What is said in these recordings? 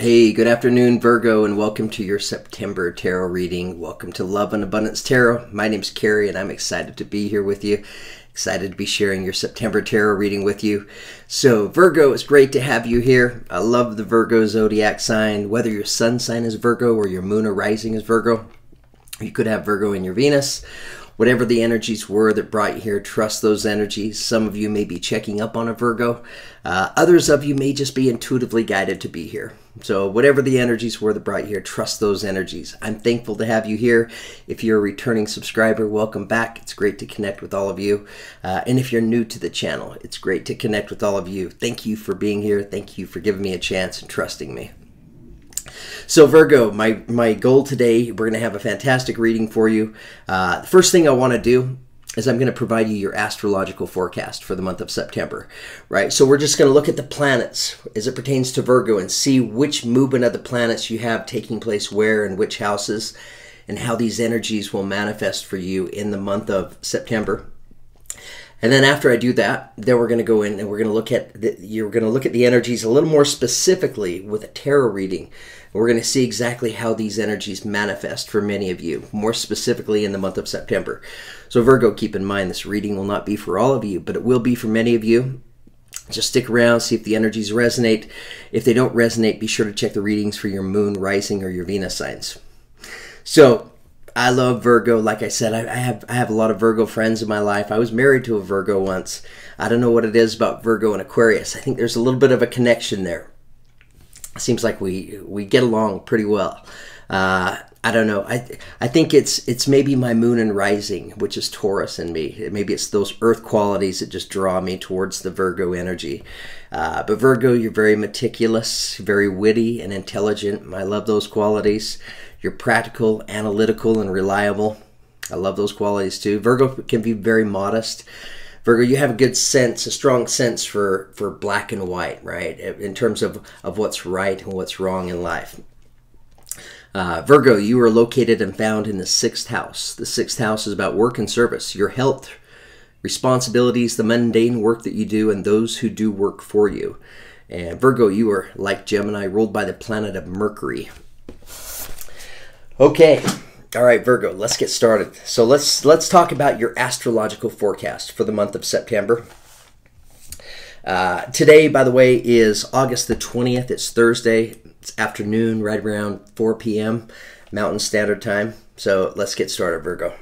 Hey, good afternoon, Virgo, and welcome to your September tarot reading. Welcome to Love and Abundance Tarot. My name's Carrie, and I'm excited to be here with you. Excited to be sharing your September tarot reading with you. So, Virgo, it's great to have you here. I love the Virgo zodiac sign. Whether your sun sign is Virgo or your moon or rising is Virgo, you could have Virgo in your Venus. Whatever the energies were that brought you here, trust those energies. Some of you may be checking up on a Virgo. Others of you may just be intuitively guided to be here. So whatever the energies were that brought you here, trust those energies. I'm thankful to have you here. If you're a returning subscriber, welcome back. It's great to connect with all of you. And if you're new to the channel, it's great to connect with all of you. Thank you for being here. Thank you for giving me a chance and trusting me. So Virgo, my goal today, we're going to have a fantastic reading for you. The first thing I want to do is I'm going to provide you your astrological forecast for the month of September, right? So we're just going to look at the planets as it pertains to Virgo and see which movement of the planets you have taking place where and which houses and how these energies will manifest for you in the month of September. And then after I do that, then we're going to go in and we're going to look at you're going to look at the energies a little more specifically with a tarot reading. We're going to see exactly how these energies manifest for many of you, more specifically in the month of September. So Virgo, keep in mind this reading will not be for all of you, but it will be for many of you. Just stick around, see if the energies resonate. If they don't resonate, be sure to check the readings for your moon, rising, or your Venus signs. So I love Virgo. Like I said, I have a lot of Virgo friends in my life. I was married to a Virgo once. I don't know what it is about Virgo and Aquarius. I think there's a little bit of a connection there. Seems like we get along pretty well. I don't know. I think it's maybe my moon and rising, which is Taurus in me. Maybe it's those earth qualities that just draw me towards the Virgo energy. But Virgo, you're very meticulous, very witty and intelligent. I love those qualities. You're practical, analytical, and reliable. I love those qualities too. Virgo can be very modest. Virgo, you have a good sense, a strong sense for black and white, right? In terms of what's right and what's wrong in life. Virgo, you are located and found in the 6th house. The 6th house is about work and service, your health, responsibilities, the mundane work that you do, and those who do work for you. And Virgo, you are like Gemini, ruled by the planet of Mercury. Okay. All right, Virgo, let's get started. So let's talk about your astrological forecast for the month of September. Today, by the way, is August the 20th. It's Thursday. It's afternoon, right around 4 p.m. Mountain Standard Time. So let's get started, Virgo.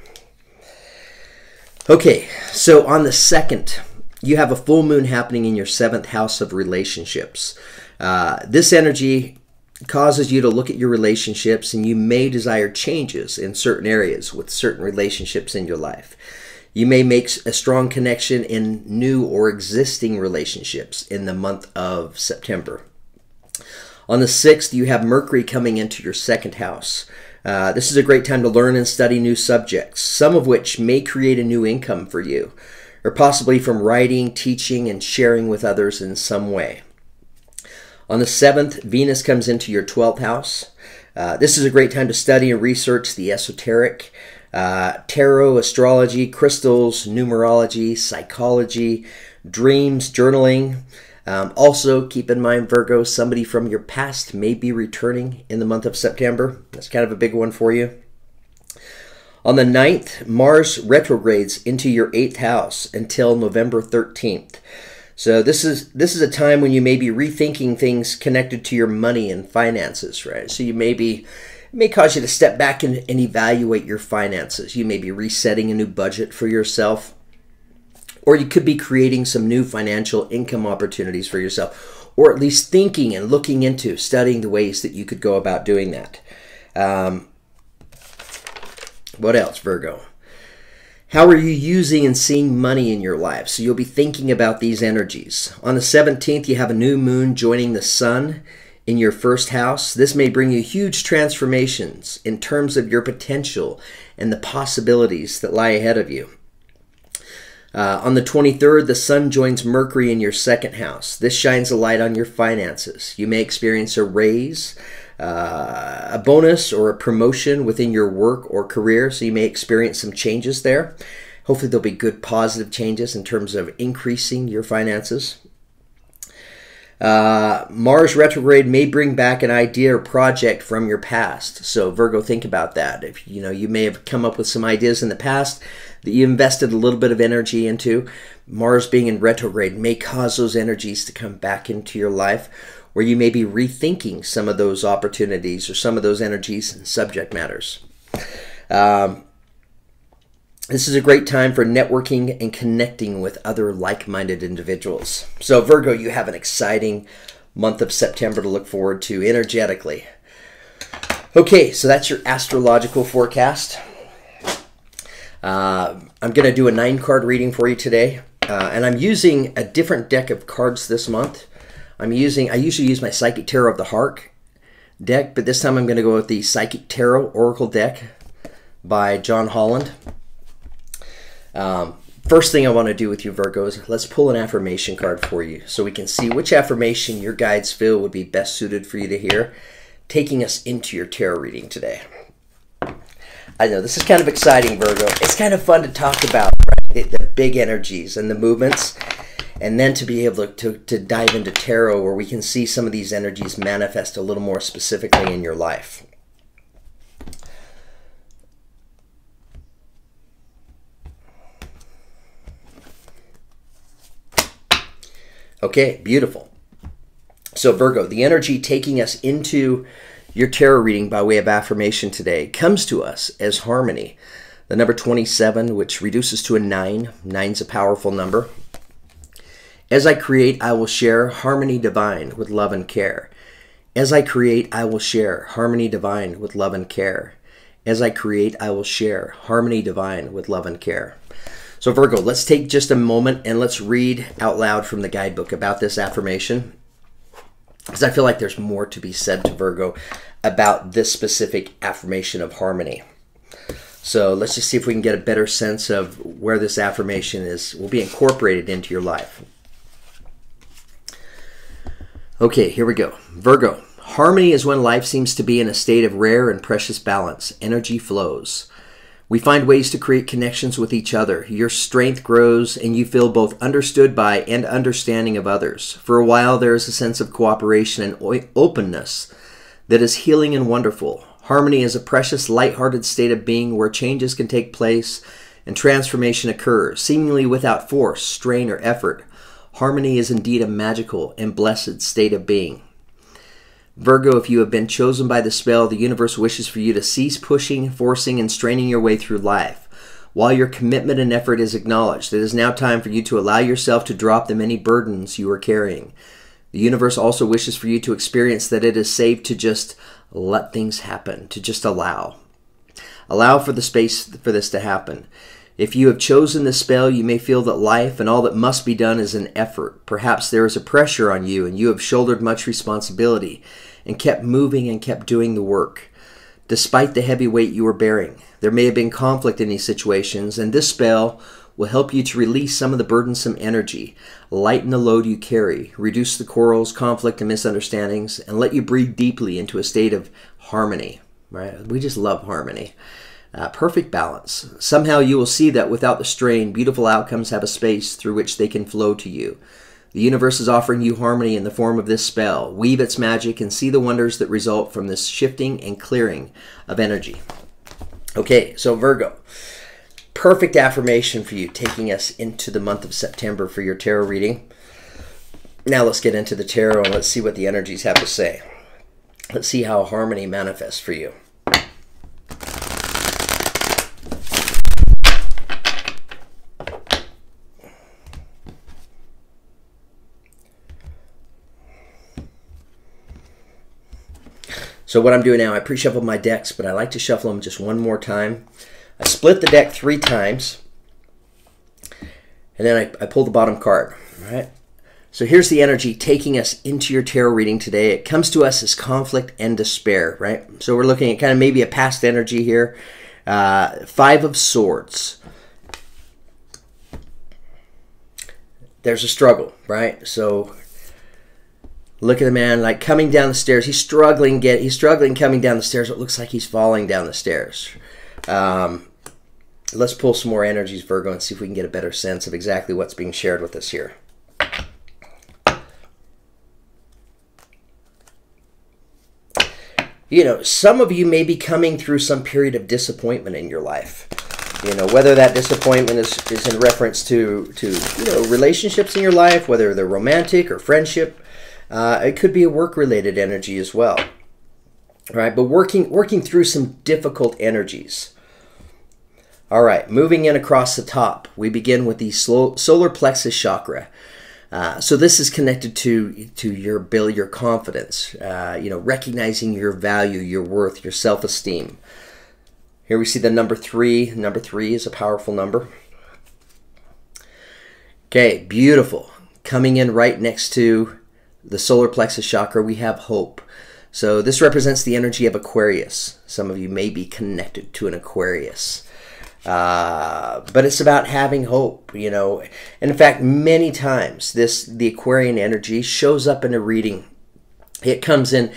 Okay, so on the 2nd, you have a full moon happening in your 7th house of relationships. This energy causes you to look at your relationships, and you may desire changes in certain areas with certain relationships in your life. You may make a strong connection in new or existing relationships in the month of September. On the 6th, you have Mercury coming into your 2nd house. This is a great time to learn and study new subjects, some of which may create a new income for you, or possibly from writing, teaching, and sharing with others in some way. On the 7th, Venus comes into your 12th house. This is a great time to study and research the esoteric, tarot, astrology, crystals, numerology, psychology, dreams, journaling. Also, keep in mind, Virgo, somebody from your past may be returning in the month of September. That's kind of a big one for you. On the 9th, Mars retrogrades into your 8th house until November 13th. So this is a time when you may be rethinking things connected to your money and finances, right? So it may cause you to step back and evaluate your finances. You may be resetting a new budget for yourself, or you could be creating some new financial income opportunities for yourself, or at least thinking and looking into studying the ways that you could go about doing that. What else, Virgo? How are you using and seeing money in your life? So you'll be thinking about these energies. On the 17th, you have a new moon joining the sun in your 1st house. This may bring you huge transformations in terms of your potential and the possibilities that lie ahead of you. On the 23rd, the sun joins Mercury in your 2nd house. This shines a light on your finances. You may experience a raise, a bonus, or a promotion within your work or career, so you may experience some changes there. Hopefully there'll be good positive changes in terms of increasing your finances. Mars retrograde may bring back an idea or project from your past. So Virgo, think about that. If you may have come up with some ideas in the past that you invested a little bit of energy into. Mars being in retrograde may cause those energies to come back into your life, where you may be rethinking some of those opportunities or some of those energies and subject matters. This is a great time for networking and connecting with other like-minded individuals. So Virgo, you have an exciting month of September to look forward to energetically. Okay, so that's your astrological forecast. I'm going to do a 9-card reading for you today. And I'm using a different deck of cards this month. I usually use my Psychic Tarot of the Heart deck, but this time I'm going to go with the Psychic Tarot Oracle deck by John Holland. First thing I want to do with you, Virgo, is let's pull an affirmation card for you so we can see which affirmation your guides feel would be best suited for you to hear, taking us into your tarot reading today. I know this is kind of exciting, Virgo. It's kind of fun to talk about, right? The big energies and the movements, and then to be able to dive into tarot where we can see some of these energies manifest a little more specifically in your life. Okay, beautiful. So Virgo, the energy taking us into your tarot reading by way of affirmation today comes to us as harmony. The number 27, which reduces to a 9. 9's a powerful number. As I create, I will share harmony divine with love and care. As I create, I will share harmony divine with love and care. As I create, I will share harmony divine with love and care. So Virgo, let's take just a moment and let's read out loud from the guidebook about this affirmation, because I feel like there's more to be said to Virgo about this specific affirmation of harmony. So let's just see if we can get a better sense of where this affirmation will be incorporated into your life. Okay, here we go. Virgo, harmony is when life seems to be in a state of rare and precious balance. Energy flows. We find ways to create connections with each other. Your strength grows and you feel both understood by and understanding of others. For a while, there is a sense of cooperation and openness that is healing and wonderful. Harmony is a precious, light-hearted state of being where changes can take place and transformation occurs, seemingly without force, strain, or effort. Harmony is indeed a magical and blessed state of being. Virgo, if you have been chosen by the spell, the universe wishes for you to cease pushing, forcing, and straining your way through life. While your commitment and effort is acknowledged, it is now time for you to allow yourself to drop the many burdens you are carrying. The universe also wishes for you to experience that it is safe to just let things happen, to just allow. Allow for the space for this to happen. If you have chosen this spell, you may feel that life and all that must be done is an effort. Perhaps there is a pressure on you and you have shouldered much responsibility and kept moving and kept doing the work, despite the heavy weight you are bearing. There may have been conflict in these situations, and this spell will help you to release some of the burdensome energy, lighten the load you carry, reduce the quarrels, conflict, and misunderstandings, and let you breathe deeply into a state of harmony. Right? We just love harmony. Perfect balance. Somehow you will see that without the strain, beautiful outcomes have a space through which they can flow to you. The universe is offering you harmony in the form of this spell. Weave its magic and see the wonders that result from this shifting and clearing of energy. Okay, so Virgo, perfect affirmation for you, taking us into the month of September for your tarot reading. Now let's get into the tarot and let's see what the energies have to say. Let's see how harmony manifests for you. So what I'm doing now, I pre-shuffled my decks, but I like to shuffle them just one more time. I split the deck 3 times, and then I pull the bottom card, all right? So here's the energy taking us into your tarot reading today. It comes to us as conflict and despair, right? So we're looking at kind of maybe a past energy here. 5 of Swords. There's a struggle, right? So look at the man like coming down the stairs. He's struggling coming down the stairs. It looks like he's falling down the stairs. Let's pull some more energies, Virgo, and see if we can get a better sense of exactly what's being shared with us here. some of you may be coming through some period of disappointment in your life. Whether that disappointment is in reference to relationships in your life, whether they're romantic or friendship. It could be a work-related energy as well. All right, but working through some difficult energies. All right, moving in across the top, we begin with the solar plexus chakra. So this is connected to your confidence, recognizing your value, your worth, your self-esteem. Here we see the number 3. Number 3 is a powerful number. Okay, beautiful. Coming in right next to the solar plexus chakra, we have hope. So this represents the energy of Aquarius. Some of you may be connected to an Aquarius. But it's about having hope, And in fact, many times the Aquarian energy shows up in a reading. It comes in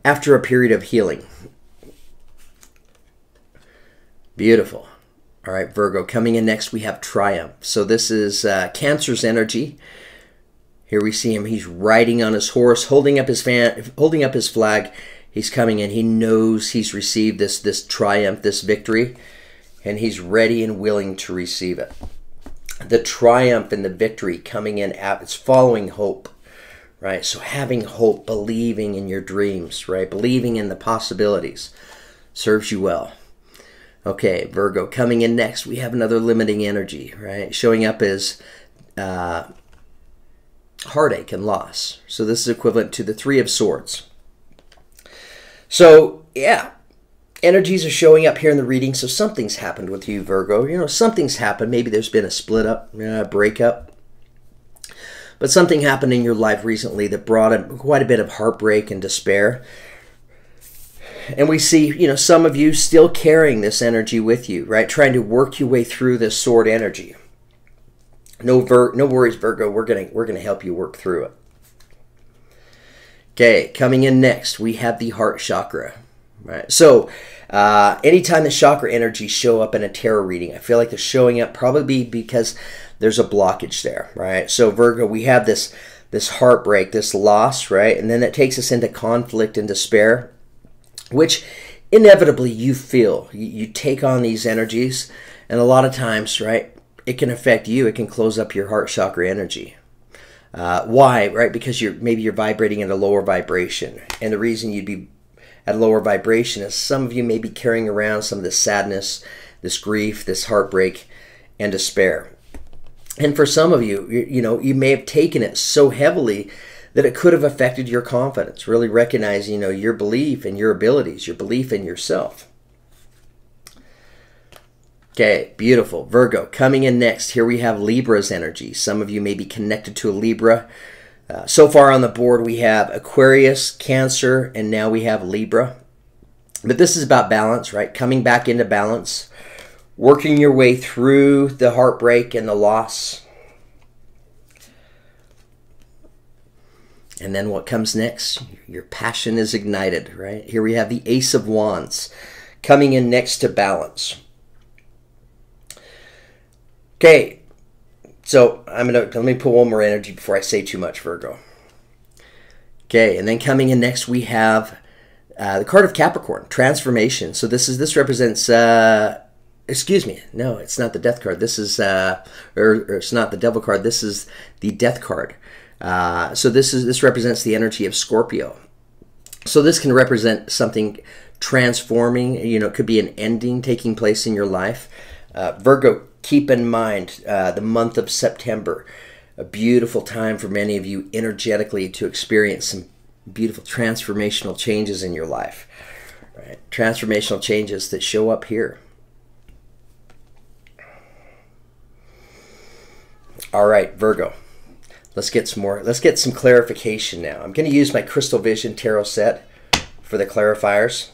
after a period of healing. Beautiful. All right, Virgo. Coming in next, we have triumph. So this is Cancer's energy. Here we see him. He's riding on his horse, holding up his flag. He's coming in. He knows he's received this triumph, this victory, and he's ready and willing to receive it. The triumph and the victory coming in, it's following hope, right? So having hope, believing in your dreams, right? Believing in the possibilities serves you well. Okay, Virgo, coming in next, we have another limiting energy, right? Showing up as heartache and loss. So this is equivalent to the 3 of Swords. So, yeah, energies are showing up here in the reading. So something's happened with you, Virgo. Something's happened. Maybe there's been a split up, breakup. But something happened in your life recently that brought quite a bit of heartbreak and despair. And we see, some of you still carrying this energy with you, right? Trying to work your way through this sword energy. No worries, Virgo. We're gonna help you work through it. Okay, coming in next, we have the heart chakra, right? So, anytime the chakra energies show up in a tarot reading, I feel like they're showing up probably because there's a blockage there, right? So, Virgo, we have this heartbreak, this loss, right? And then that takes us into conflict and despair, which inevitably you feel. You take on these energies, and a lot of times, right, it can affect you. It can close up your heart chakra energy. Why? Right? Because maybe you're vibrating at a lower vibration. And the reason you'd be at a lower vibration is some of you may be carrying around some of this sadness, this grief, this heartbreak, and despair. And for some of you, you may have taken it so heavily that it could have affected your confidence, really recognizing, your belief in your abilities, your belief in yourself. Okay, beautiful. Virgo, coming in next, here we have Libra's energy. Some of you may be connected to a Libra. So far on the board, we have Aquarius, Cancer, and now we have Libra. But this is about balance, right? Coming back into balance, working your way through the heartbreak and the loss. And then what comes next? Your passion is ignited, right? Here we have the Ace of Wands coming in next to balance. Okay, so let me pull one more energy before I say too much, Virgo. Okay, and then coming in next we have the card of Capricorn, transformation. So this represents, excuse me, no, it's not the Death card. This is, or it's not the Devil card. This is the Death card. So this represents the energy of Scorpio. So this can represent something transforming. It could be an ending taking place in your life. Virgo, keep in mind the month of September, a beautiful time for many of you energetically to experience some beautiful transformational changes in your life. Right? Transformational changes that show up here. All right, Virgo. Let's get some clarification now. I'm going to use my Crystal Vision Tarot set for the clarifiers.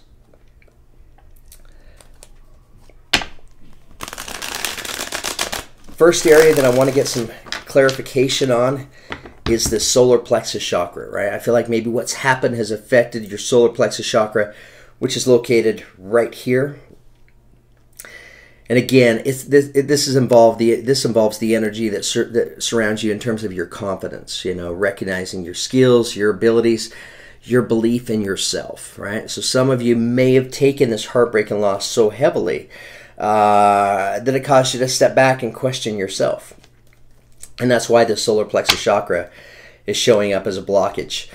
First area that I want to get some clarification on is the solar plexus chakra, right? I feel like maybe what's happened has affected your solar plexus chakra, which is located right here. And again, this involves the energy that surrounds you in terms of your confidence, recognizing your skills, your abilities, your belief in yourself, right? So some of you may have taken this heartbreak and loss so heavily that it caused you to step back and question yourself. And that's why the solar plexus chakra is showing up as a blockage.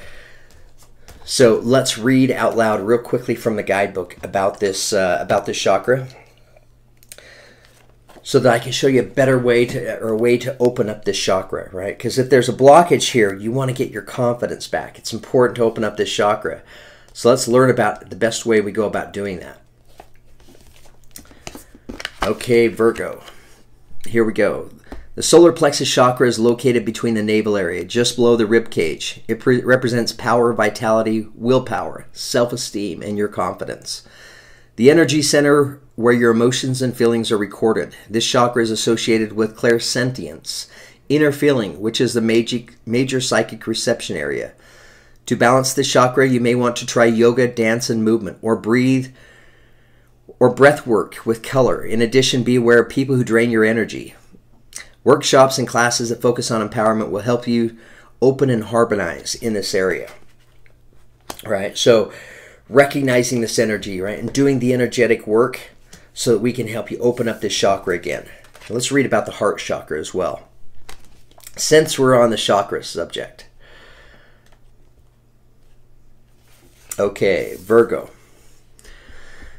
So let's read out loud real quickly from the guidebook about this chakra, so that I can show you a better way to open up this chakra, right? Because if there's a blockage here, you want to get your confidence back. It's important to open up this chakra. So let's learn about the best way we go about doing that. Okay, Virgo, here we go. The solar plexus chakra is located between the navel area, just below the rib cage. It represents power, vitality, willpower, self-esteem, and your confidence. The energy center where your emotions and feelings are recorded. This chakra is associated with clairsentience, inner feeling, which is the major psychic reception area. To balance this chakra, you may want to try yoga, dance, and movement, or breathe or breath work with color. In addition, be aware of people who drain your energy. Workshops and classes that focus on empowerment will help you open and harmonize in this area. All right, so recognizing this energy, right, and doing the energetic work so that we can help you open up this chakra again. Let's read about the heart chakra as well, since we're on the chakra subject. Okay, Virgo.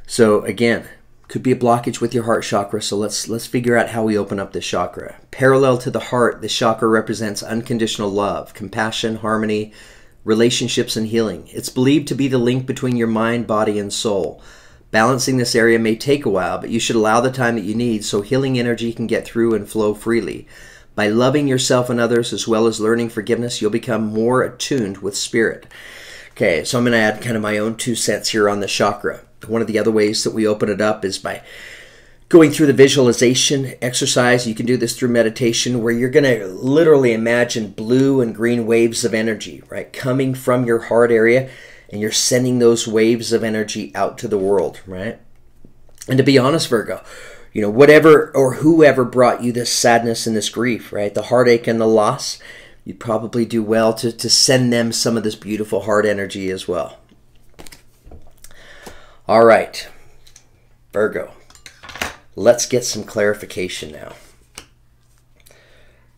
So again, could be a blockage with your heart chakra, so let's figure out how we open up this chakra. Parallel to the heart, this chakra represents unconditional love, compassion, harmony, relationships, and healing. It's believed to be the link between your mind, body, and soul. Balancing this area may take a while, but you should allow the time that you need so healing energy can get through and flow freely. By loving yourself and others, as well as learning forgiveness, you'll become more attuned with spirit. Okay, so I'm going to add kind of my own 2 cents here on the chakra. One of the other ways that we open it up is by going through the visualization exercise. You can do this through meditation, where you're going to literally imagine blue and green waves of energy, right, coming from your heart area, and you're sending those waves of energy out to the world, right? And to be honest, Virgo, you know, whatever or whoever brought you this sadness and this grief, right, the heartache and the loss, you probably do well to send them some of this beautiful heart energy as well. All right, Virgo, let's get some clarification now.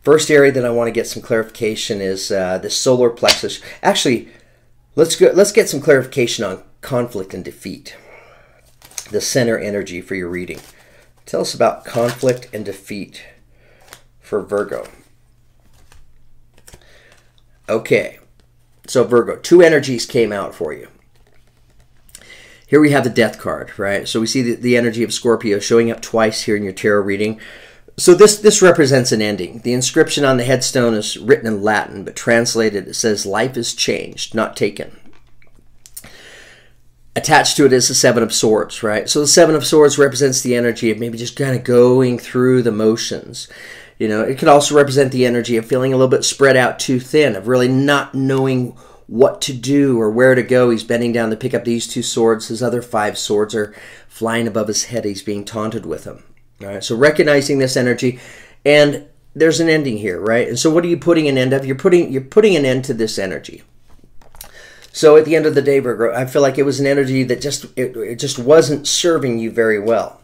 First area that I want to get some clarification is the solar plexus. Actually, let's get some clarification on conflict and defeat, the center energy for your reading. Tell us about conflict and defeat for Virgo. Okay, so Virgo, 2 energies came out for you. Here we have the Death card, right? So we see the energy of Scorpio showing up twice here in your tarot reading. So this represents an ending. The inscription on the headstone is written in Latin, but translated it says, "Life is changed, not taken." Attached to it is the 7 of Swords, right? So the 7 of Swords represents the energy of maybe just kind of going through the motions. You know, it could also represent the energy of feeling a little bit spread out too thin, of really not knowing what to do or where to go. He's bending down to pick up these 2 swords. His other 5 swords are flying above his head. He's being taunted with them. All right, so recognizing this energy, and there's an ending here, right? And so what are you putting an end of? You're putting an end to this energy. So at the end of the day, Virgo, I feel like it was an energy that it just wasn't serving you very well.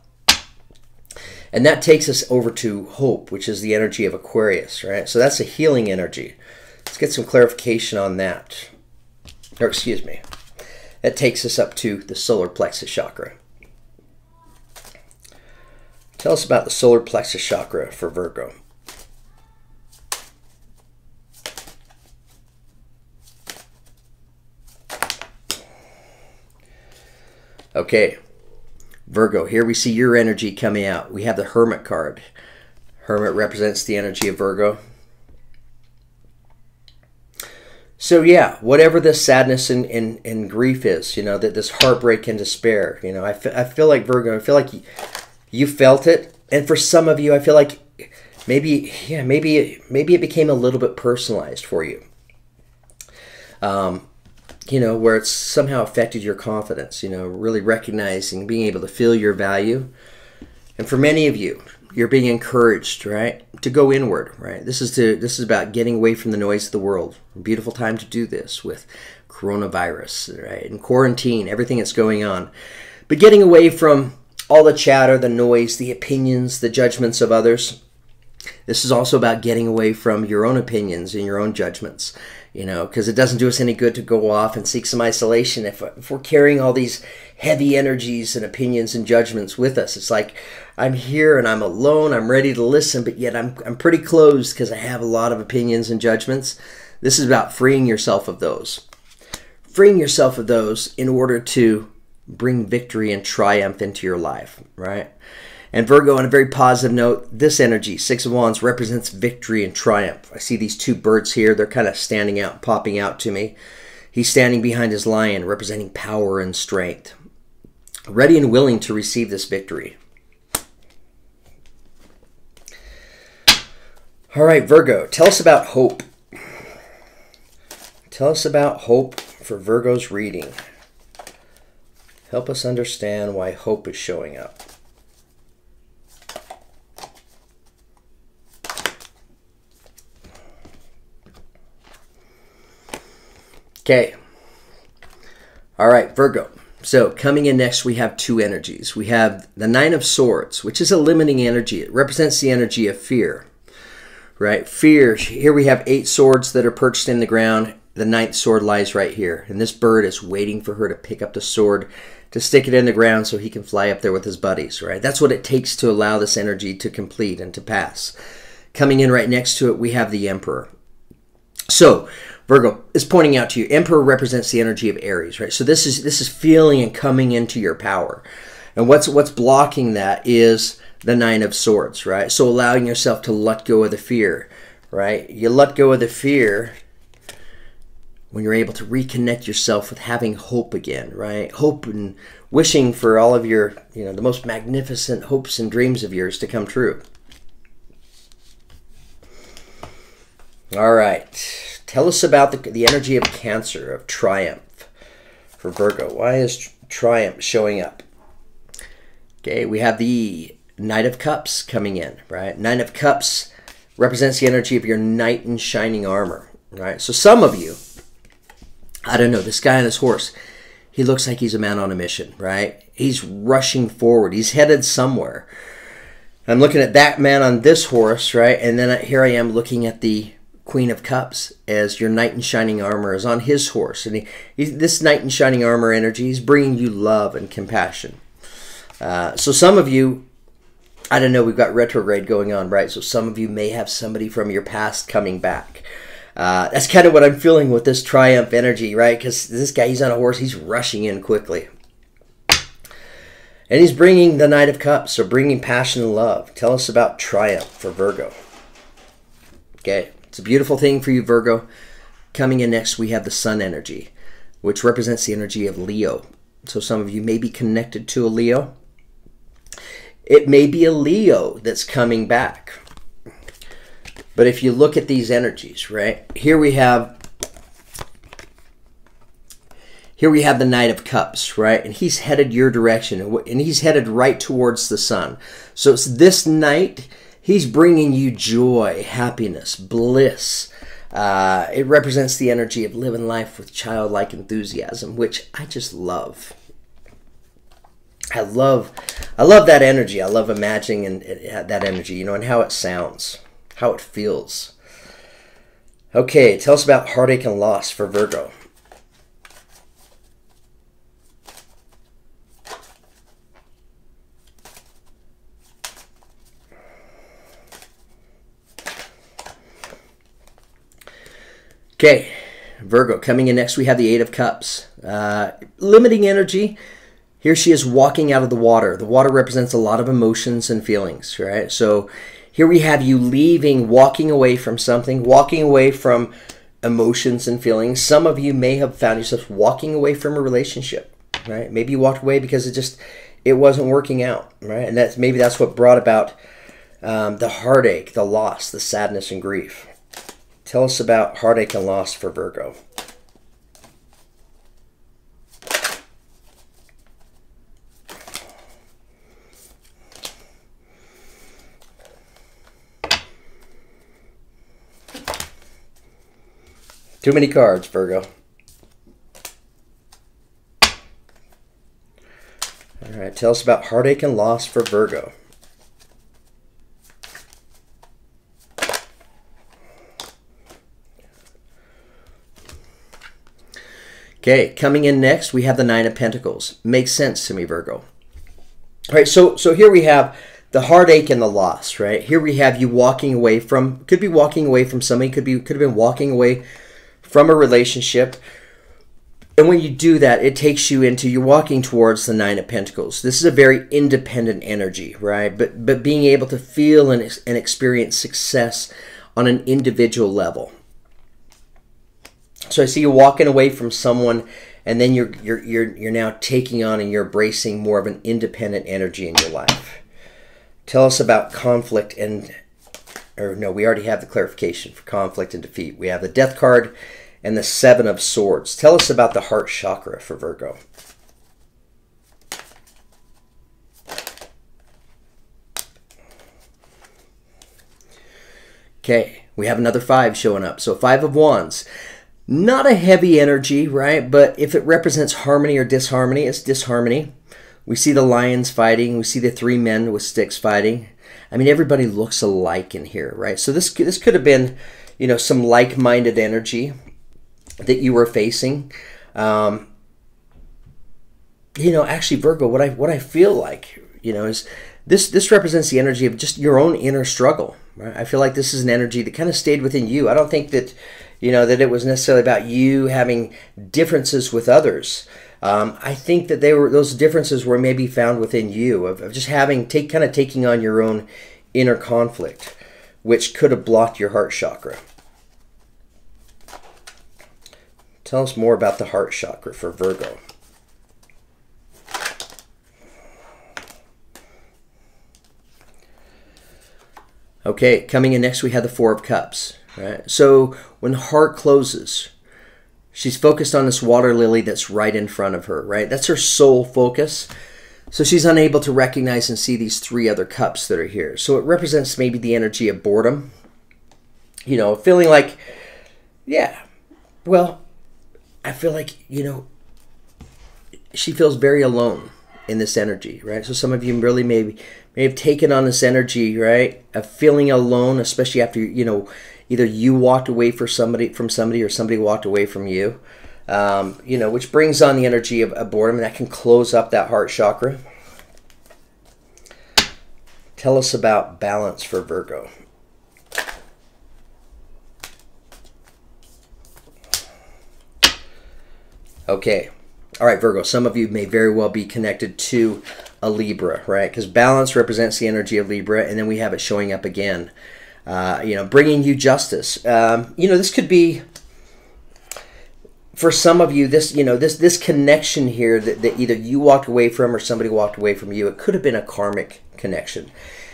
And that takes us over to hope, which is the energy of Aquarius, right? So that's a healing energy. Let's get some clarification on that. Or excuse me. That takes us up to the solar plexus chakra. Tell us about the solar plexus chakra for Virgo. Okay, Virgo, here we see your energy coming out. We have the Hermit card. Hermit represents the energy of Virgo. So yeah, whatever this sadness and grief is, you know, that this heartbreak and despair, you know, I feel like Virgo, I feel like you felt it. And for some of you, I feel like maybe it became a little bit personalized for you. You know, where it's somehow affected your confidence, you know, really recognizing, being able to feel your value. And for many of you, you're being encouraged, right, to go inward, right? This is about getting away from the noise of the world. A beautiful time to do this with coronavirus, right, and quarantine, everything that's going on. But getting away from all the chatter, the noise, the opinions, the judgments of others. This is also about getting away from your own opinions and your own judgments, because it doesn't do us any good to go off and seek some isolation if we're carrying all these heavy energies and opinions and judgments with us. It's like, I'm here and I'm alone, I'm ready to listen, but yet I'm pretty closed because I have a lot of opinions and judgments. This is about freeing yourself of those. Freeing yourself of those in order to bring victory and triumph into your life, right? And Virgo, on a very positive note, this energy, Six of Wands, represents victory and triumph. I see these two birds here. They're kind of standing out, popping out to me. He's standing behind his lion, representing power and strength, ready and willing to receive this victory. All right, Virgo, tell us about hope. Tell us about hope for Virgo's reading. Help us understand why hope is showing up. Okay. All right, Virgo. So coming in next, we have two energies. We have the Nine of Swords, which is a limiting energy. It represents the energy of fear, right? Fear. Here we have 8 swords that are perched in the ground. The 9th sword lies right here. And this bird is waiting for her to pick up the sword to stick it in the ground so he can fly up there with his buddies, right? That's what it takes to allow this energy to complete and to pass. Coming in right next to it, we have the Emperor. So Virgo is pointing out to you, Emperor represents the energy of Aries, right? So this is feeling and coming into your power. And what's blocking that is the Nine of Swords, right? So allowing yourself to let go of the fear, right? You let go of the fear when you're able to reconnect yourself with having hope again, right? Hope and wishing for all of your, the most magnificent hopes and dreams of yours to come true. All right. Tell us about the energy of Cancer, of triumph for Virgo. Why is triumph showing up? Okay, we have the Knight of Cups coming in, right? Knight of Cups represents the energy of your knight in shining armor, right? So some of you, I don't know, this guy on his horse, he looks like he's a man on a mission, right? He's rushing forward. He's headed somewhere. I'm looking at that man on this horse, right? And then here I am looking at the Queen of Cups as your knight in shining armor is on his horse. And this knight in shining armor energy is bringing you love and compassion. So some of you, I don't know, we've got retrograde going on, right? So some of you may have somebody from your past coming back. That's kind of what I'm feeling with this triumph energy, right? Because this guy, he's on a horse, he's rushing in quickly. And he's bringing the Knight of Cups, so bringing passion and love. Tell us about triumph for Virgo. Okay. It's a beautiful thing for you, Virgo. Coming in next, we have the Sun energy, which represents the energy of Leo. So some of you may be connected to a Leo. It may be a Leo that's coming back. But if you look at these energies, right? Here we have the Knight of Cups, right? And he's headed your direction, and he's headed right towards the sun. So it's this night. He's bringing you joy, happiness, bliss. It represents the energy of living life with childlike enthusiasm, which I just love. I love that energy. I love imagining that energy, and how it sounds, how it feels. Okay, tell us about heartache and loss for Virgo. Okay, Virgo, coming in next, we have the Eight of Cups. Limiting energy. Here she is walking out of the water. The water represents a lot of emotions and feelings, right? So here we have you leaving, walking away from something, walking away from emotions and feelings. Some of you may have found yourself walking away from a relationship, right? Maybe you walked away because it wasn't working out, right? And maybe that's what brought about the heartache, the loss, the sadness and grief. Tell us about heartache and loss for Virgo. Too many cards, Virgo. All right, tell us about heartache and loss for Virgo. Okay, coming in next, we have the Nine of Pentacles. Makes sense to me, Virgo. All right, so here we have the heartache and the loss, right? Here we have you walking away from, could be walking away from somebody, could have been walking away from a relationship. And when you do that, it takes you into, you're walking towards the Nine of Pentacles. This is a very independent energy, right? But being able to feel and experience success on an individual level. So I see you walking away from someone, and then you're now taking on and you're embracing more of an independent energy in your life. Tell us about conflict and, or no, we already have the clarification for conflict and defeat. We have the Death card and the Seven of Swords. Tell us about the heart chakra for Virgo. Okay, we have another 5 showing up. So 5 of Wands. Not a heavy energy, right? But if it represents harmony or disharmony, it's disharmony. We see the lions fighting. We see the 3 men with sticks fighting. I mean, everybody looks alike in here, right? So this could have been, you know, some like-minded energy that you were facing. You know, actually, Virgo, what I feel like, you know, is this represents the energy of just your own inner struggle, right? I feel like this is an energy that kind of stayed within you. I don't think that, you know, that it was necessarily about you having differences with others. I think that those differences were maybe found within you of just kind of taking on your own inner conflict, which could have blocked your heart chakra. Tell us more about the heart chakra for Virgo. Okay, coming in next we have the 4 of Cups. Right? So when the heart closes, she's focused on this water lily that's right in front of her, right? That's her sole focus. So she's unable to recognize and see these 3 other cups that are here. So it represents maybe the energy of boredom. You know, feeling like, yeah, well, I feel like, you know, she feels very alone in this energy, right? So some of you really may have taken on this energy, right, of feeling alone, especially after, you know, either you walked away from somebody or somebody walked away from you, you know, which brings on the energy of boredom, and that can close up that heart chakra. Tell us about balance for Virgo. Okay. All right, Virgo, some of you may very well be connected to a Libra, right? Because balance represents the energy of Libra, and then we have it showing up again, you know, bringing you justice. You know, this could be, for some of you, this, you know, this connection here that either you walked away from or somebody walked away from you, it could have been a karmic connection.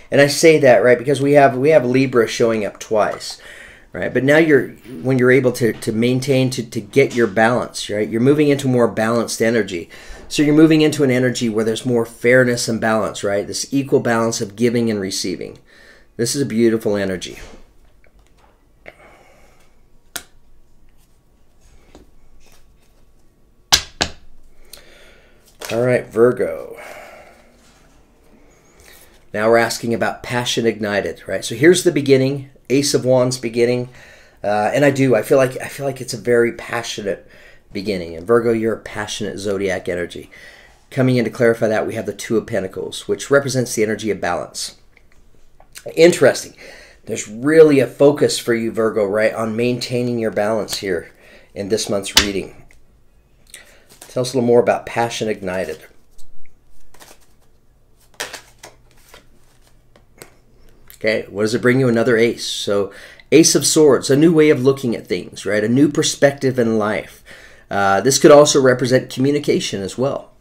And I say that, right, because we have Libra showing up twice. Right, but now when you're able to maintain, to get your balance, right? You're moving into more balanced energy. So you're moving into an energy where there's more fairness and balance, right? This equal balance of giving and receiving. This is a beautiful energy. All right, Virgo. Now we're asking about passion ignited, right? So here's the beginning. Ace of Wands beginning, and I feel like it's a very passionate beginning. And Virgo, you're a passionate zodiac energy. Coming in to clarify that, we have the 2 of Pentacles, which represents the energy of balance. Interesting. There's really a focus for you, Virgo, right, on maintaining your balance here in this month's reading. Tell us a little more about passion ignited. Okay, what does it bring you? Another ace. So Ace of Swords, a new way of looking at things, right? A new perspective in life. This could also represent communication as well.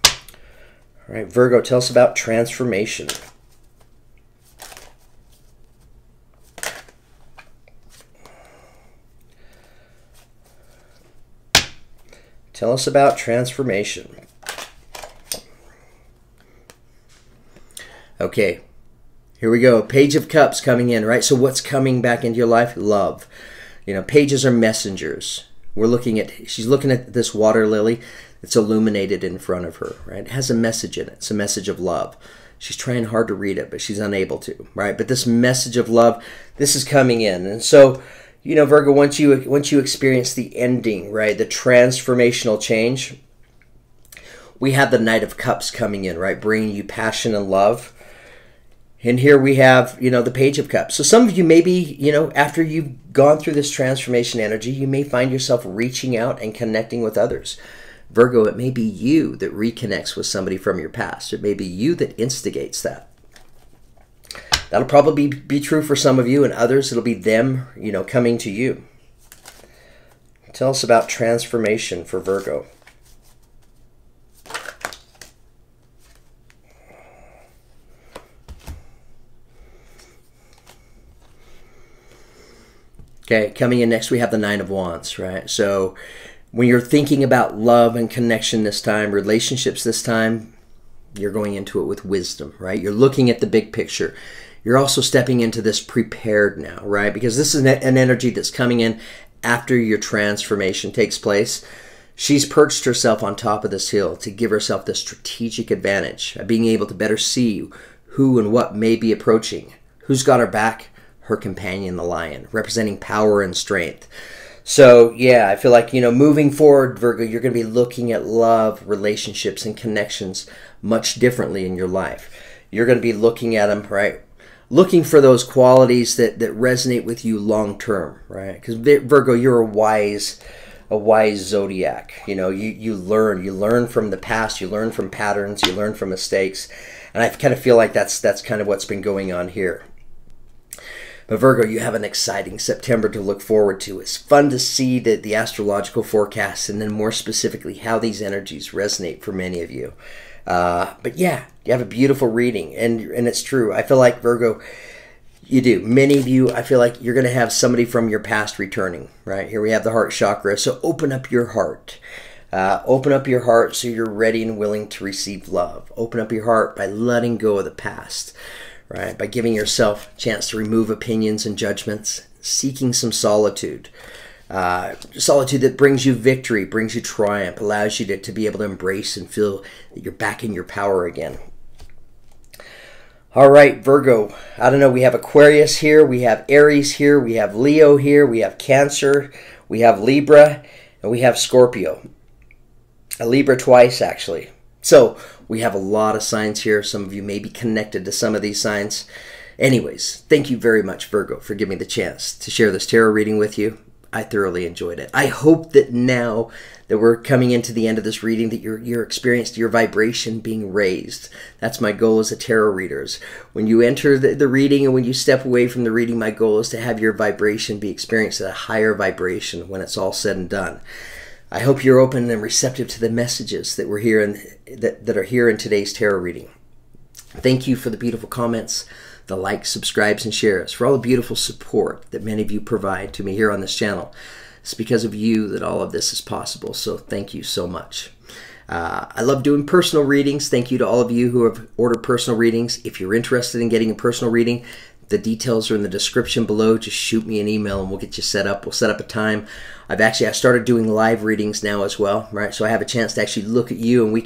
All right, Virgo, tell us about transformation. Tell us about transformation. Okay, Here we go. Page of Cups coming in, right? So what's coming back into your life? Love. You know, pages are messengers. She's looking at this water lily that's illuminated in front of her, right? It has a message in it. It's a message of love. She's trying hard to read it, but she's unable to, right? But this message of love, this is coming in. And so, you know, Virgo, once you experience the ending, right, the transformational change, we have the Knight of Cups coming in, right, bringing you passion and love. And here we have, you know, the Page of Cups. So some of you maybe, you know, after you've gone through this transformation energy, you may find yourself reaching out and connecting with others. Virgo, it may be you that reconnects with somebody from your past. It may be you that instigates that. That'll probably be true for some of you, and others, it'll be them, you know, coming to you. Tell us about transformation for Virgo. Okay, coming in next, we have the Nine of Wands, right? So when you're thinking about love and connection this time, relationships this time, you're going into it with wisdom, right? You're looking at the big picture. You're also stepping into this prepared now, right? Because this is an energy that's coming in after your transformation takes place. She's perched herself on top of this hill to give herself the strategic advantage of being able to better see who and what may be approaching. Who's got her back? Her companion, the lion, representing power and strength. So, yeah, I feel like, you know, moving forward, Virgo, you're going to be looking at love, relationships, and connections much differently in your life. You're going to be looking at them, right? Looking for those qualities that resonate with you long term, right? Because Virgo, you're a wise zodiac. You know, you learn from the past, you learn from patterns, you learn from mistakes, and I kind of feel like that's kind of what's been going on here. But Virgo, you have an exciting September to look forward to. It's fun to see the astrological forecasts, and then more specifically how these energies resonate for many of you. But yeah, you have a beautiful reading, and it's true. I feel like, Virgo, you do. Many of you, I feel like you're going to have somebody from your past returning, right? Here we have the heart chakra. So open up your heart. Open up your heart so you're ready and willing to receive love. Open up your heart by letting go of the past. Right, by giving yourself a chance to remove opinions and judgments, seeking some solitude. Solitude that brings you victory, brings you triumph, allows you to be able to embrace and feel that you're back in your power again. All right, Virgo, I don't know, we have Aquarius here, we have Aries here, we have Leo here, we have Cancer, we have Libra, and we have Scorpio. A Libra twice, actually. So we have a lot of signs here. Some of you may be connected to some of these signs. Anyways, thank you very much, Virgo, for giving me the chance to share this tarot reading with you. I thoroughly enjoyed it. I hope that now that we're coming into the end of this reading, that you're experienced your vibration being raised. That's my goal as a tarot reader. When you enter the reading and when you step away from the reading, my goal is to have your vibration be experienced at a higher vibration when it's all said and done. I hope you're open and receptive to the messages that we're here that are here in today's tarot reading. Thank you for the beautiful comments, the likes, subscribes, and shares, for all the beautiful support that many of you provide to me here on this channel. It's because of you that all of this is possible, so thank you so much. I love doing personal readings. Thank you to all of you who have ordered personal readings. If you're interested in getting a personal reading, the details are in the description below. Just shoot me an email and we'll get you set up. We'll set up a time. I started doing live readings now as well, right? So I have a chance to actually look at you and we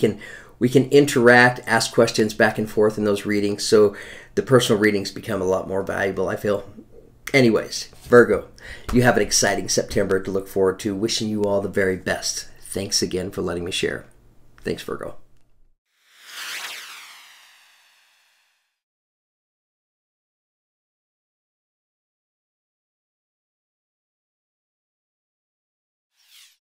can interact, ask questions back and forth in those readings. So the personal readings become a lot more valuable, I feel. Anyways, Virgo, you have an exciting September to look forward to. Wishing you all the very best. Thanks again for letting me share. Thanks, Virgo.